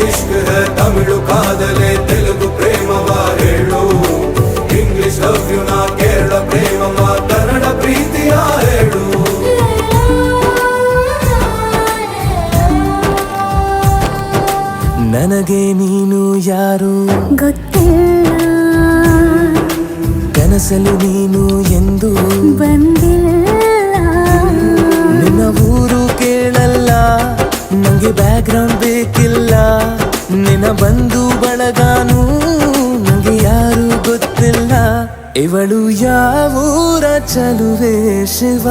ಇಷ್ಕ್ high Tamil ಕಾದಲೆ Telugu ಪ್ರೇಮವ ಹೇಳು English love you ನಾ ಕೇರಳ ಪ್ರೇಮವ ಕನ್ನಡ ಪ್ರೀತಿಯ ಹೇಳು ನನಗೆ ನೀನು ಯಾರು ಗೊತ್ತಿಲ್ಲ ಕನಸಲು ನೀನು ಎಂದು ಬಂದಿಲ್ಲ ನಿನ್ನ ಊರು ಕೇಳಲ್ಲ ನಂಗೆ ಬ್ಯಾಕ್ಗ್ರೌಂಡ್ ಬೇಕಿಲ್ಲ ನಿನ್ನ ಬಂಧು ಬಳಗಾನು ನಂಗೆ ಯಾರು ಗೊತ್ತಿಲ್ಲ ಇವಳು ಯಾವೂರ ಚಲುವೆ ಶಿವ